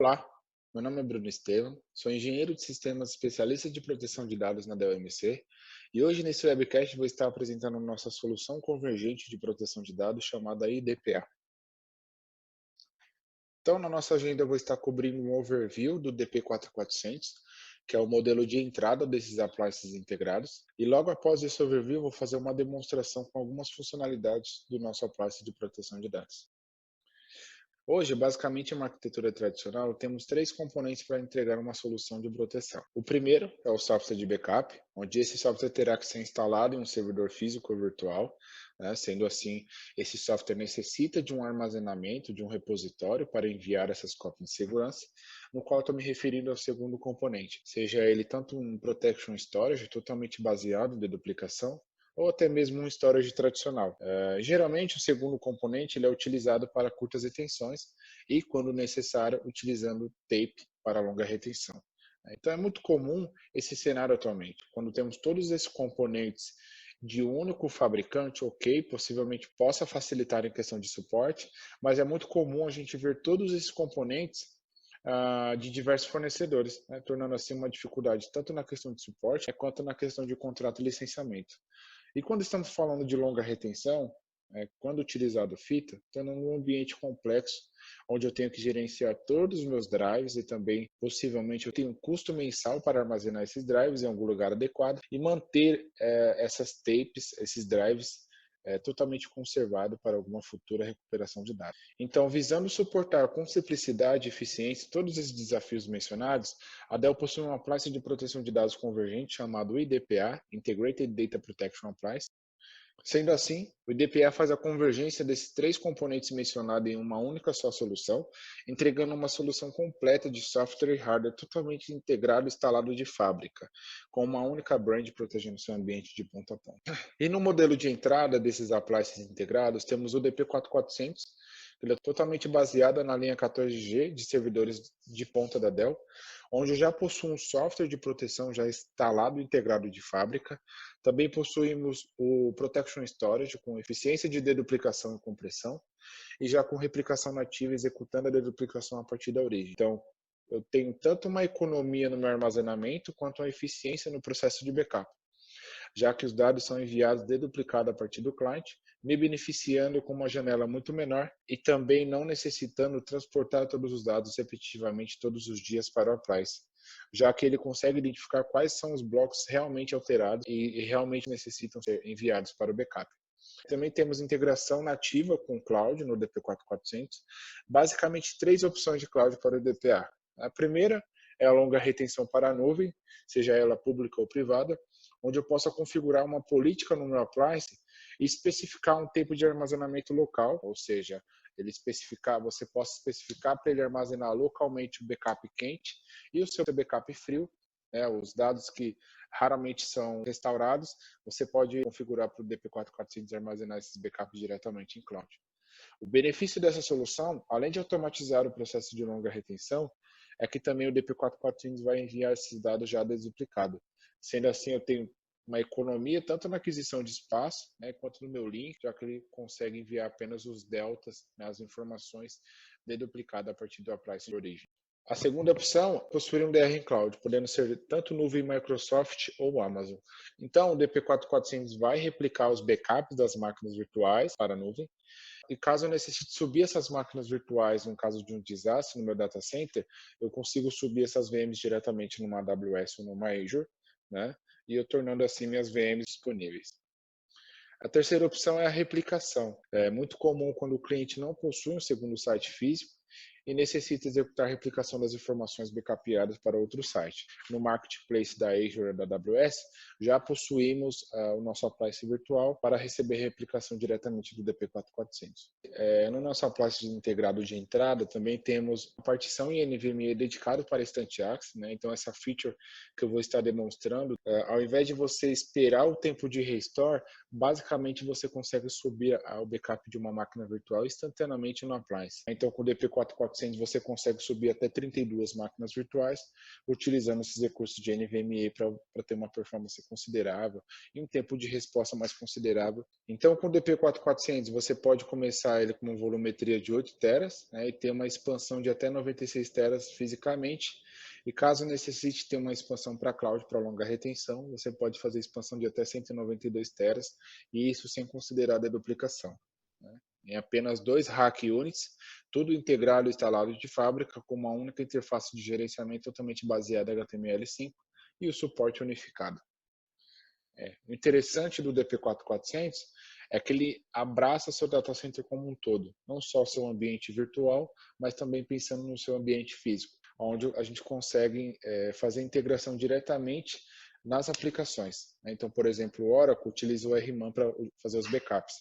Olá, meu nome é Bruno Estevam, sou engenheiro de sistemas especialista de proteção de dados na Dell EMC e hoje nesse webcast vou estar apresentando nossa solução convergente de proteção de dados chamada IDPA. Então, na nossa agenda eu vou estar cobrindo um overview do DP4400, que é o modelo de entrada desses appliances integrados, e logo após esse overview eu vou fazer uma demonstração com algumas funcionalidades do nosso appliance de proteção de dados. Hoje, basicamente, em uma arquitetura tradicional, temos três componentes para entregar uma solução de proteção. O primeiro é o software de backup, onde esse software terá que ser instalado em um servidor físico ou virtual. Sendo assim, esse software necessita de um armazenamento, de um repositório para enviar essas cópias de segurança, no qual estou me referindo ao segundo componente, seja ele tanto um Protection Storage, totalmente baseado em deduplicação, ou até mesmo um storage tradicional. Geralmente, o segundo componente ele é utilizado para curtas retenções e, quando necessário, utilizando tape para longa retenção. Então, é muito comum esse cenário atualmente. Quando temos todos esses componentes de um único fabricante, ok, possivelmente possa facilitar em questão de suporte, mas é muito comum a gente ver todos esses componentes de diversos fornecedores, tornando assim uma dificuldade tanto na questão de suporte quanto na questão de contrato e licenciamento. E quando estamos falando de longa retenção, quando utilizado fita, torna um ambiente complexo, onde eu tenho que gerenciar todos os meus drives e também, possivelmente, eu tenho um custo mensal para armazenar esses drives em algum lugar adequado e manter essas tapes, esses drives, totalmente conservado para alguma futura recuperação de dados. Então, visando suportar com simplicidade e eficiência todos esses desafios mencionados, a Dell possui uma appliance de proteção de dados convergente chamado IDPA, Integrated Data Protection Appliance. Sendo assim, o IDPA faz a convergência desses três componentes mencionados em uma única só solução, entregando uma solução completa de software e hardware totalmente integrado e instalado de fábrica, com uma única brand protegendo seu ambiente de ponta a ponta. E no modelo de entrada desses appliances integrados, temos o DP4400, que ele é totalmente baseado na linha 14G de servidores de ponta da Dell, onde já possui um software de proteção já instalado e integrado de fábrica. Também possuímos o Protection Storage com eficiência de deduplicação e compressão e já com replicação nativa executando a deduplicação a partir da origem. Então, eu tenho tanto uma economia no meu armazenamento quanto uma eficiência no processo de backup, já que os dados são enviados deduplicados a partir do cliente, me beneficiando com uma janela muito menor e também não necessitando transportar todos os dados repetitivamente todos os dias para o appliance, já que ele consegue identificar quais são os blocos realmente alterados e realmente necessitam ser enviados para o backup. Também temos integração nativa com o cloud no DP4400, basicamente três opções de cloud para o DPA. A primeira é a longa retenção para a nuvem, seja ela pública ou privada, onde eu possa configurar uma política no meu appliance e especificar um tempo de armazenamento local, ou seja, você possa especificar para ele armazenar localmente o backup quente e o seu backup frio, os dados que raramente são restaurados, você pode configurar para o DP4400 armazenar esses backups diretamente em cloud. O benefício dessa solução, além de automatizar o processo de longa retenção, é que também o DP4400 vai enviar esses dados já desduplicados. Sendo assim, eu tenho uma economia tanto na aquisição de espaço, quanto no meu link, já que ele consegue enviar apenas os deltas, as informações deduplicadas a partir do appliance de origem. A segunda opção é possuir um DR em cloud, podendo ser tanto nuvem Microsoft ou Amazon. Então, o DP4400 vai replicar os backups das máquinas virtuais para a nuvem. E caso eu necessite subir essas máquinas virtuais no caso de um desastre no meu data center, eu consigo subir essas VMs diretamente numa AWS ou numa Azure, e eu tornando assim minhas VMs disponíveis. A terceira opção é a replicação. É muito comum quando o cliente não possui um segundo site físico e necessita executar a replicação das informações backupeadas para outro site. No marketplace da Azure e da AWS, já possuímos o nosso appliance virtual para receber replicação diretamente do DP4400. No nosso appliance integrado de entrada, também temos a partição em NVMe dedicado para Instant Access, então essa feature que eu vou estar demonstrando, ao invés de você esperar o tempo de restore, basicamente você consegue subir o backup de uma máquina virtual instantaneamente no appliance. Então, com o DP4400 DP400 você consegue subir até 32 máquinas virtuais, utilizando esses recursos de NVMe para ter uma performance considerável e um tempo de resposta mais considerável. Então, com o DP4400, você pode começar ele com uma volumetria de 8 teras, né, e ter uma expansão de até 96 teras fisicamente. E caso necessite ter uma expansão para cloud para longa retenção, você pode fazer expansão de até 192 teras, e isso sem considerar a deduplicação, né? Em apenas 2 rack units, tudo integrado e instalado de fábrica, com uma única interface de gerenciamento totalmente baseada em HTML5 e o suporte unificado. O interessante do DP4400 é que ele abraça seu data center como um todo, não só seu ambiente virtual, mas também pensando no seu ambiente físico, onde a gente consegue fazer integração diretamente nas aplicações. Então, por exemplo, o Oracle utiliza o RMAN para fazer os backups.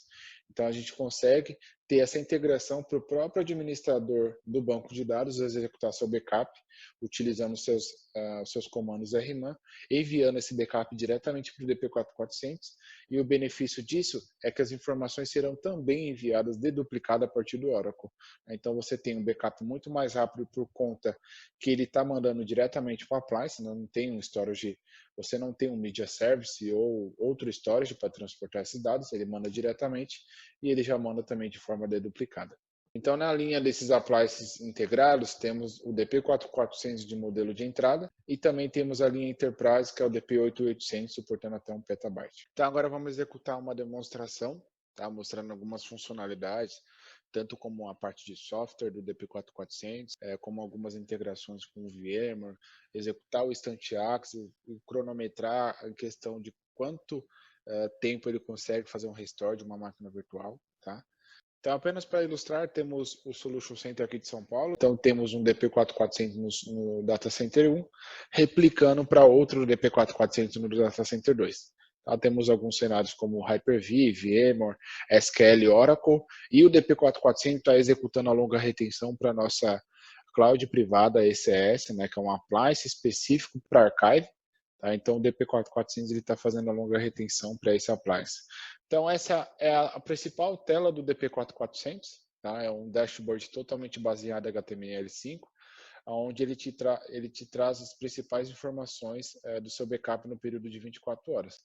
Então, a gente consegue ter essa integração para o próprio administrador do banco de dados executar seu backup, utilizando seus comandos RMAN, enviando esse backup diretamente para o DP4400, e o benefício disso é que as informações serão também enviadas deduplicadas a partir do Oracle. Então, você tem um backup muito mais rápido por conta que ele está mandando diretamente para a appliance, não tem um storage, você não tem um media service ou outro storage para transportar esses dados, ele manda diretamente e ele já manda também de forma deduplicada. Então, na linha desses appliances integrados, temos o DP4400 de modelo de entrada e também temos a linha Enterprise, que é o DP8800, suportando até 1 petabyte. Então, agora vamos executar uma demonstração, tá? Mostrando algumas funcionalidades, tanto como a parte de software do DP4400, como algumas integrações com o VMware, executar o Instant Access, cronometrar a questão de quanto tempo ele consegue fazer um restore de uma máquina virtual, tá? Então, apenas para ilustrar, temos o Solution Center aqui de São Paulo. Então, temos um DP4400 no Data Center 1, replicando para outro DP4400 no Data Center 2. Tá? Temos alguns cenários como Hyper-V, VMware, SQL, Oracle, e o DP4400 está executando a longa retenção para a nossa cloud privada ECS, né, que é um appliance específico para archive. Tá? Então, o DP4400 está fazendo a longa retenção para esse appliance. Então, essa é a principal tela do DP4400. Tá? É um dashboard totalmente baseado em HTML5, onde ele te traz as principais informações do seu backup no período de 24 horas.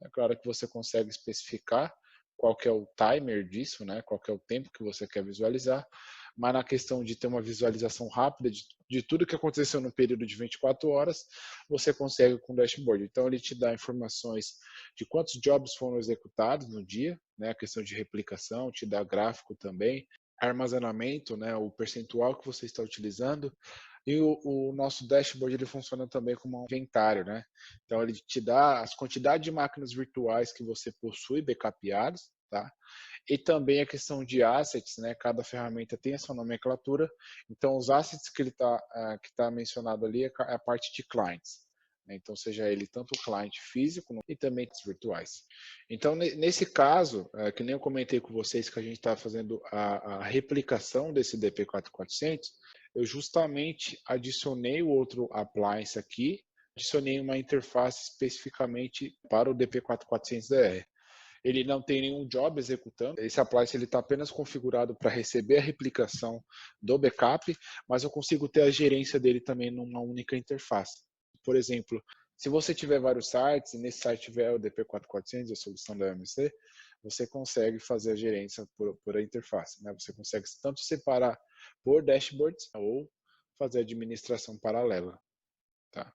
É claro que você consegue especificar qual que é o timer disso, né? Qual que é o tempo que você quer visualizar, mas na questão de ter uma visualização rápida de tudo que aconteceu no período de 24 horas, você consegue com o dashboard. Então, ele te dá informações de quantos jobs foram executados no dia, né? A questão de replicação, te dá gráfico também, armazenamento, né? O percentual que você está utilizando. E o nosso dashboard ele funciona também como um inventário, né? Então ele te dá as quantidades de máquinas virtuais que você possui backupadas, tá? E também a questão de assets, né? Cada ferramenta tem a sua nomenclatura. Então os assets que ele que tá mencionado ali é a parte de clients, né? Então seja ele tanto o cliente físico e também os virtuais. Então nesse caso, que nem eu comentei com vocês que a gente está fazendo a replicação desse DP4400, eu justamente adicionei o outro appliance aqui, adicionei uma interface especificamente para o DP4400DR. Ele não tem nenhum job executando, esse appliance está apenas configurado para receber a replicação do backup, mas eu consigo ter a gerência dele também numa única interface. Por exemplo, se você tiver vários sites, e nesse site tiver o DP4400, a solução da OMC, você consegue fazer a gerência por a interface, né? Você consegue tanto separar por dashboards ou fazer administração paralela, tá?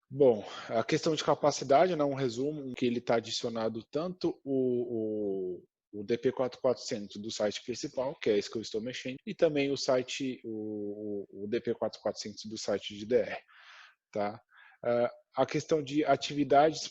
Bom, a questão de capacidade, né, um resumo, que ele está adicionado tanto o DP4400 do site principal, que é esse que eu estou mexendo, e também o site, o DP4400 do site de DR. Tá? A questão de atividades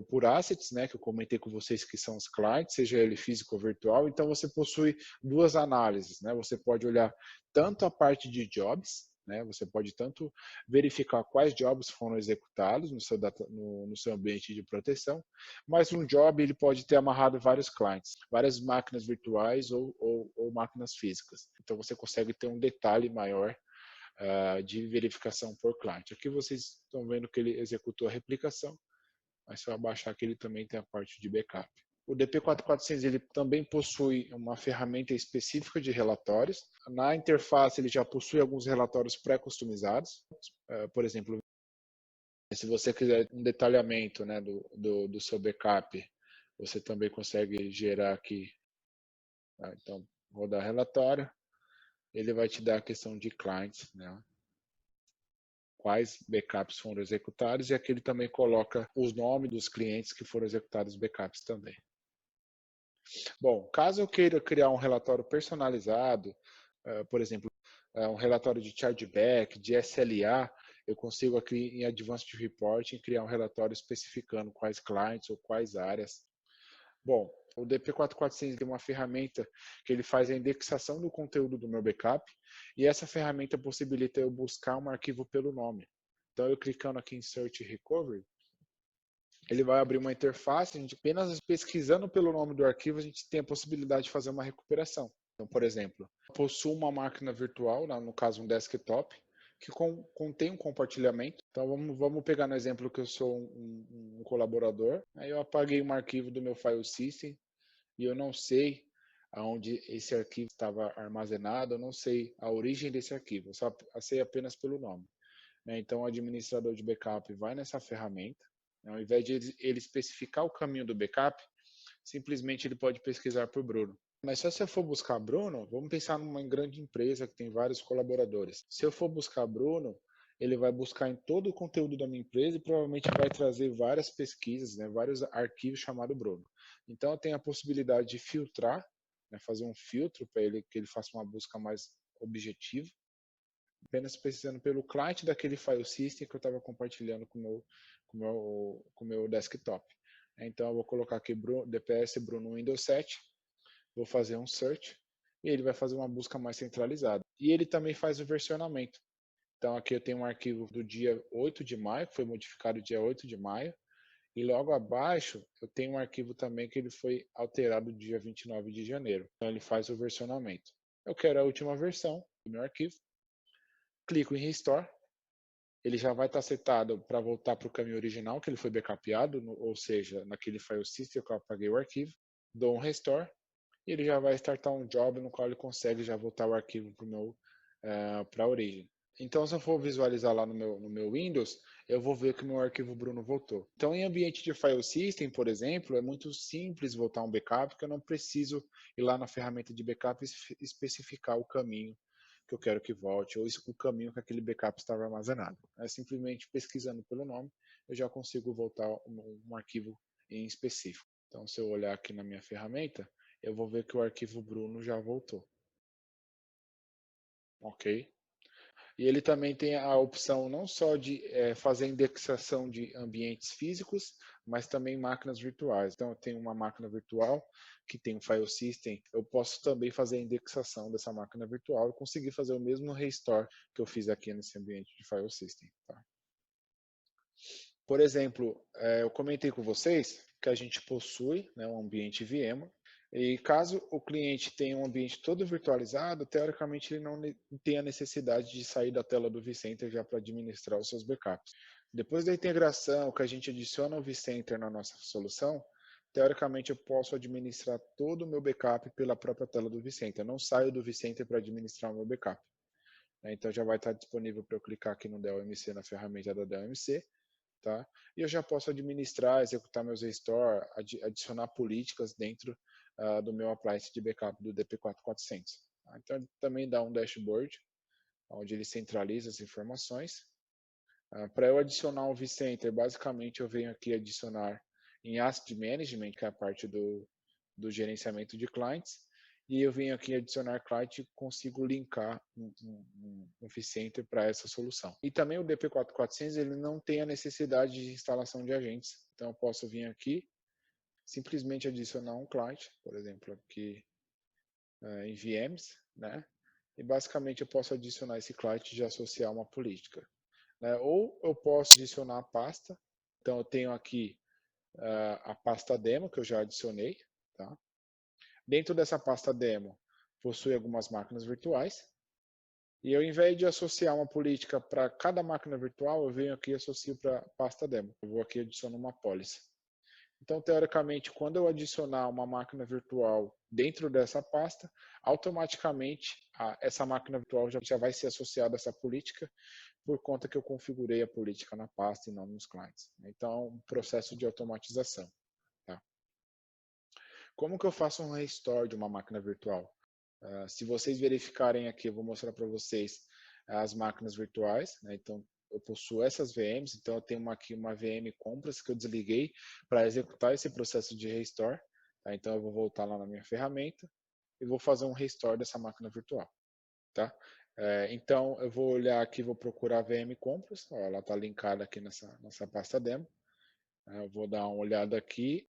por assets, né, que eu comentei com vocês que são os clientes, seja ele físico ou virtual, então você possui duas análises, né? Você pode olhar tanto a parte de jobs, né? Você pode tanto verificar quais jobs foram executados no seu ambiente de proteção, mas um job ele pode ter amarrado vários clientes, várias máquinas virtuais ou máquinas físicas. Então você consegue ter um detalhe maior de verificação por cliente. Aqui vocês estão vendo que ele executou a replicação, mas se eu abaixar aqui ele também tem a parte de backup. O DP446 ele também possui uma ferramenta específica de relatórios. Na interface ele já possui alguns relatórios pré-customizados. Por exemplo, se você quiser um detalhamento, né, do seu backup, você também consegue gerar aqui. Tá? Então, rodar relatório, ele vai te dar a questão de clients, né? Quais backups foram executados, e aqui ele também coloca os nomes dos clientes que foram executados os backups também. Bom, caso eu queira criar um relatório personalizado, por exemplo, um relatório de chargeback, de SLA, eu consigo aqui em Advanced Reporting criar um relatório especificando quais clients ou quais áreas. Bom, o DP446 tem uma ferramenta que ele faz a indexação do conteúdo do meu backup, e essa ferramenta possibilita eu buscar um arquivo pelo nome. Então, eu clicando aqui em Search Recovery, ele vai abrir uma interface, a gente apenas pesquisando pelo nome do arquivo, a gente tem a possibilidade de fazer uma recuperação. Então, por exemplo, eu possuo uma máquina virtual, no caso um desktop, que contém um compartilhamento. Então, vamos pegar no exemplo que eu sou um colaborador. Aí eu apaguei um arquivo do meu file system e eu não sei aonde esse arquivo estava armazenado, eu não sei a origem desse arquivo, eu só sei apenas pelo nome. Então, o administrador de backup vai nessa ferramenta. Ao invés de ele especificar o caminho do backup, simplesmente ele pode pesquisar por Bruno. Mas se você for buscar Bruno, vamos pensar numa grande empresa que tem vários colaboradores. Se eu for buscar Bruno, ele vai buscar em todo o conteúdo da minha empresa e provavelmente vai trazer várias pesquisas, né, vários arquivos chamados Bruno. Então eu tenho a possibilidade de filtrar, né, fazer um filtro para ele que ele faça uma busca mais objetiva, apenas pesquisando pelo client daquele file system que eu estava compartilhando com o meu desktop. Então eu vou colocar aqui DPS Bruno Windows 7, vou fazer um search e ele vai fazer uma busca mais centralizada. E ele também faz o versionamento. Então aqui eu tenho um arquivo do dia 8 de maio, que foi modificado dia 8 de maio, e logo abaixo eu tenho um arquivo também que ele foi alterado dia 29 de janeiro. Então ele faz o versionamento. Eu quero a última versão do meu arquivo, clico em Restore, ele já vai estar setado para voltar para o caminho original, que ele foi backupado, ou seja, naquele file system que eu apaguei o arquivo, dou um Restore, e ele já vai startar um job no qual ele consegue já voltar o arquivo para a origem. Então, se eu for visualizar lá no meu Windows, eu vou ver que o meu arquivo Bruno voltou. Então, em ambiente de file system, por exemplo, é muito simples voltar um backup, porque eu não preciso ir lá na ferramenta de backup e especificar o caminho que eu quero que volte, ou o caminho que aquele backup estava armazenado. É simplesmente pesquisando pelo nome, eu já consigo voltar um arquivo em específico. Então, se eu olhar aqui na minha ferramenta, eu vou ver que o arquivo Bruno já voltou. Ok? E ele também tem a opção não só de fazer indexação de ambientes físicos, mas também máquinas virtuais. Então, eu tenho uma máquina virtual que tem um file system, eu posso também fazer a indexação dessa máquina virtual e conseguir fazer o mesmo restore que eu fiz aqui nesse ambiente de file system. Tá? Por exemplo, eu comentei com vocês que a gente possui, né, um ambiente VMware, e caso o cliente tenha um ambiente todo virtualizado, teoricamente ele não tem a necessidade de sair da tela do vCenter já para administrar os seus backups. Depois da integração que a gente adiciona o vCenter na nossa solução, teoricamente eu posso administrar todo o meu backup pela própria tela do vCenter. Eu não saio do vCenter para administrar o meu backup. Então já vai estar disponível para eu clicar aqui no Dell MC, na ferramenta da Dell MC, tá? E eu já posso administrar, executar meus restore, adicionar políticas dentro do meu appliance de backup do DP44600. Tá? Então ele também dá um dashboard, onde ele centraliza as informações. Para eu adicionar o vCenter, basicamente eu venho aqui adicionar em Asset Management, que é a parte do gerenciamento de clientes, e eu venho aqui adicionar client e consigo linkar um vCenter para essa solução. E também o DP446 ele não tem a necessidade de instalação de agentes, então eu posso vir aqui, simplesmente adicionar um client, por exemplo, aqui em VMs, né? E basicamente eu posso adicionar esse client e associar uma política. Né? Ou eu posso adicionar a pasta, então eu tenho aqui a pasta demo que eu já adicionei, tá? Dentro dessa pasta demo, possui algumas máquinas virtuais. E eu, ao invés de associar uma política para cada máquina virtual, eu venho aqui e associo para a pasta demo. Eu vou aqui e adiciono uma policy. Então, teoricamente, quando eu adicionar uma máquina virtual dentro dessa pasta, automaticamente essa máquina virtual já vai ser associada a essa política por conta que eu configurei a política na pasta e não nos clientes. Então, um processo de automatização. Tá? Como que eu faço um restore de uma máquina virtual? Se vocês verificarem aqui, eu vou mostrar para vocês as máquinas virtuais. Né? Então, eu possuo essas VMs, então eu tenho aqui uma VM compras que eu desliguei para executar esse processo de restore. Tá? Então, eu vou voltar lá na minha ferramenta e vou fazer um restore dessa máquina virtual. Tá? Então, eu vou olhar aqui, vou procurar a VM compras, ó, ela está linkada aqui nessa pasta demo. Eu vou dar uma olhada aqui,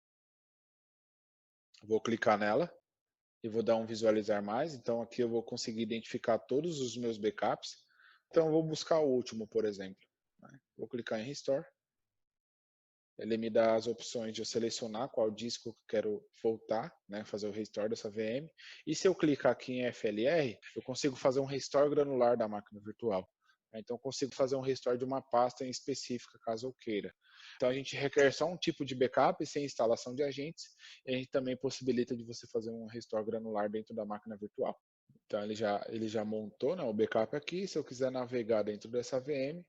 vou clicar nela e vou dar um visualizar mais. Então aqui eu vou conseguir identificar todos os meus backups. Então eu vou buscar o último, por exemplo. Vou clicar em Restore. Ele me dá as opções de eu selecionar qual disco que eu quero voltar, né, fazer o restore dessa VM. E se eu clicar aqui em FLR, eu consigo fazer um restore granular da máquina virtual. Então eu consigo fazer um restore de uma pasta em específica, caso eu queira. Então a gente requer só um tipo de backup sem instalação de agentes, e a gente também possibilita de você fazer um restore granular dentro da máquina virtual. Então ele já montou, né, o backup aqui. Se eu quiser navegar dentro dessa VM,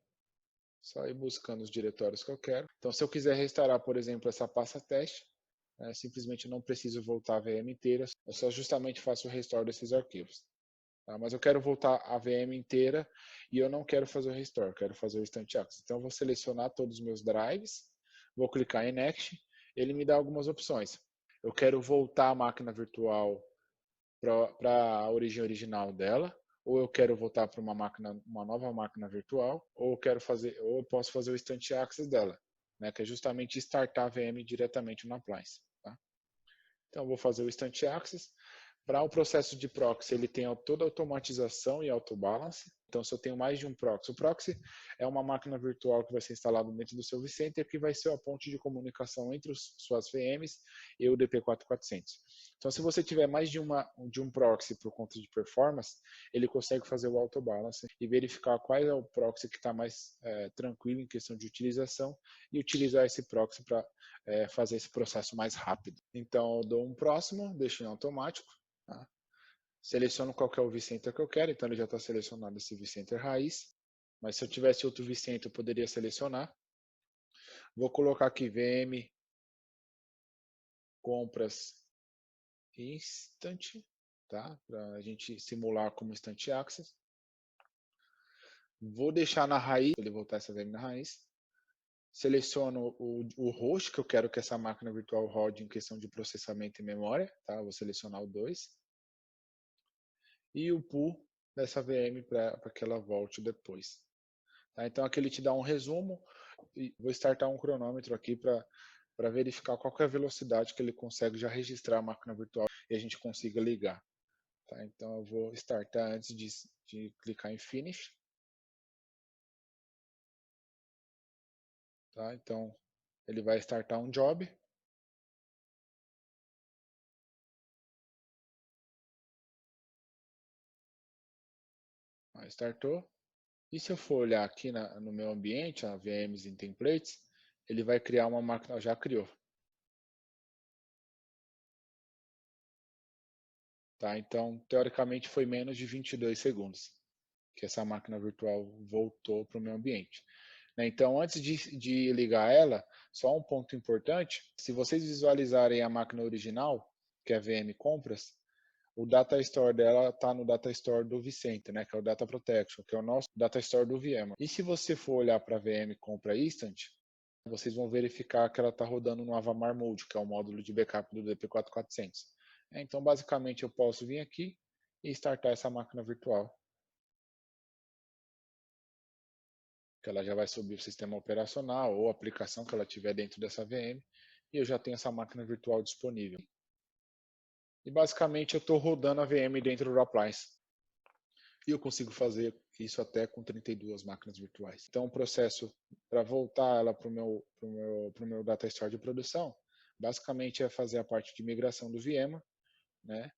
só ir buscando os diretórios que eu quero. Então, se eu quiser restaurar, por exemplo, essa pasta teste, simplesmente não preciso voltar a VM inteira, eu só justamente faço o restore desses arquivos. Tá? Mas eu quero voltar a VM inteira e eu não quero fazer o restore, quero fazer o Instant Access. Então, eu vou selecionar todos os meus drives, vou clicar em Next, ele me dá algumas opções. Eu quero voltar a máquina virtual para a origem original dela, ou eu quero voltar para uma nova máquina virtual, ou eu posso fazer o Instant Access dela, né, que é justamente startar a VM diretamente no appliance. Tá? Então, eu vou fazer o Instant Access. Para o processo de proxy, ele tem toda a automatização e autobalance. Então, se eu tenho mais de um proxy, o proxy é uma máquina virtual que vai ser instalada dentro do seu vCenter, que vai ser a ponte de comunicação entre suas VMs e o DP4400. Então, se você tiver mais de um proxy por conta de performance, ele consegue fazer o autobalance e verificar qual é o proxy que está mais tranquilo em questão de utilização e utilizar esse proxy para fazer esse processo mais rápido. Então, eu dou um próximo, deixo em automático. Tá? Seleciono qual que é o vCenter que eu quero, então ele já está selecionado esse vCenter raiz, mas se eu tivesse outro vCenter eu poderia selecionar. Vou colocar aqui VM compras instant, tá? Para a gente simular como instant access. Vou deixar na raiz, ele voltar essa VM na raiz. Seleciono o host que eu quero que essa máquina virtual rode em questão de processamento e memória, tá? Vou selecionar o 2. E o pool dessa VM para que ela volte depois. Tá? Então aqui ele te dá um resumo e vou startar um cronômetro aqui para verificar qual é a velocidade que ele consegue já registrar a máquina virtual e a gente consiga ligar. Tá? Então eu vou startar antes de clicar em Finish. Tá? Então ele vai startar um job. Startou. E se eu for olhar aqui no meu ambiente, a VMs em templates, ele vai criar uma máquina, já criou. Tá? Então, teoricamente, foi menos de 22 segundos que essa máquina virtual voltou para o meu ambiente. Então, antes de ligar ela, só um ponto importante, se vocês visualizarem a máquina original, que é a VM Compras, o data store dela está no data store do vCenter, né, que é o Data Protection, que é o nosso data store do VMware. E se você for olhar para a VM Compra Instant, vocês vão verificar que ela está rodando no Avamar Mode, que é o módulo de backup do DP4400. Então, basicamente, eu posso vir aqui e startar essa máquina virtual, que ela já vai subir o sistema operacional ou a aplicação que ela tiver dentro dessa VM, e eu já tenho essa máquina virtual disponível. E basicamente eu estou rodando a VM dentro do appliance. E eu consigo fazer isso até com 32 máquinas virtuais. Então o processo para voltar ela para o meu data store de produção, basicamente é fazer a parte de migração do VMware, né?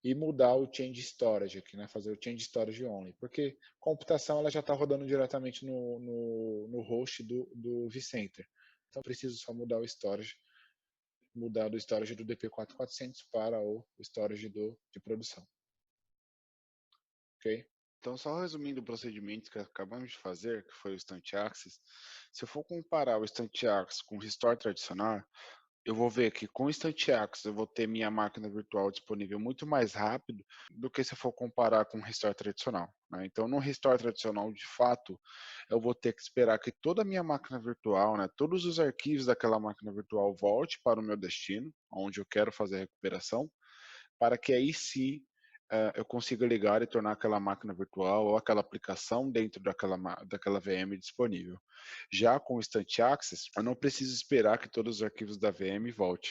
E mudar o change storage aqui, né? Fazer o change storage only, porque computação ela já está rodando diretamente no host do vCenter. Então preciso só mudar o storage mudar do storage do DP4400 para o storage de produção. Ok? Então, só resumindo o procedimento que acabamos de fazer, que foi o Instant Access, se eu for comparar o Instant Access com o Restore tradicional, eu vou ver que com o Instant Access eu vou ter minha máquina virtual disponível muito mais rápido do que se eu for comparar com o Restore tradicional, né? Então, no Restore tradicional, de fato, eu vou ter que esperar que toda a minha máquina virtual, né, todos os arquivos daquela máquina virtual volte para o meu destino, onde eu quero fazer a recuperação, para que aí sim eu consiga ligar e tornar aquela máquina virtual ou aquela aplicação dentro daquela VM disponível. Já com o Instant Access, eu não preciso esperar que todos os arquivos da VM voltem.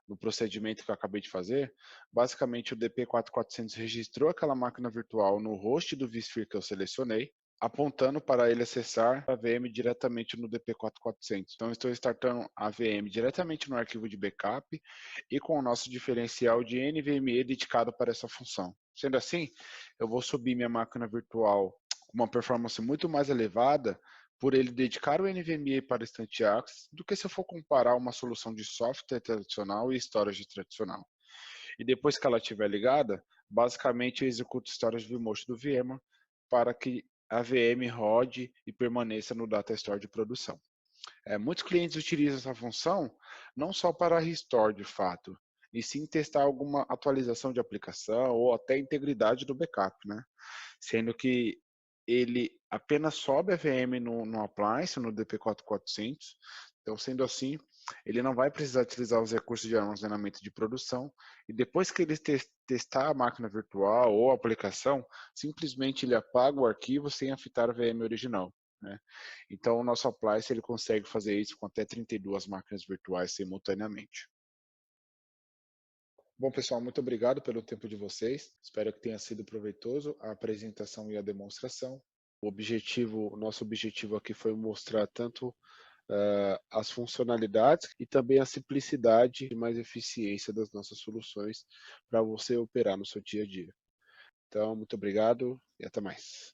No procedimento que eu acabei de fazer, basicamente o DP4400 registrou aquela máquina virtual no host do vSphere que eu selecionei, apontando para ele acessar a VM diretamente no DP4400. Então, estou startando a VM diretamente no arquivo de backup e com o nosso diferencial de NVMe dedicado para essa função. Sendo assim, eu vou subir minha máquina virtual com uma performance muito mais elevada por ele dedicar o NVMe para Instant Access do que se eu for comparar uma solução de software tradicional e storage tradicional. E depois que ela estiver ligada, basicamente eu executo o storage vMotion do VMware para que a VM rode e permaneça no data store de produção. Muitos clientes utilizam essa função não só para restore de fato, e sim testar alguma atualização de aplicação ou até integridade do backup, né? Sendo que ele apenas sobe a VM no appliance, no DP4400. Então, sendo assim, ele não vai precisar utilizar os recursos de armazenamento de produção. E depois que ele testar a máquina virtual ou a aplicação, simplesmente ele apaga o arquivo sem afetar a VM original, né? Então, o nosso appliance ele consegue fazer isso com até 32 máquinas virtuais simultaneamente. Bom, pessoal, muito obrigado pelo tempo de vocês. Espero que tenha sido proveitoso a apresentação e a demonstração. O nosso objetivo aqui foi mostrar tanto as funcionalidades e também a simplicidade e mais eficiência das nossas soluções para você operar no seu dia a dia. Então, muito obrigado e até mais.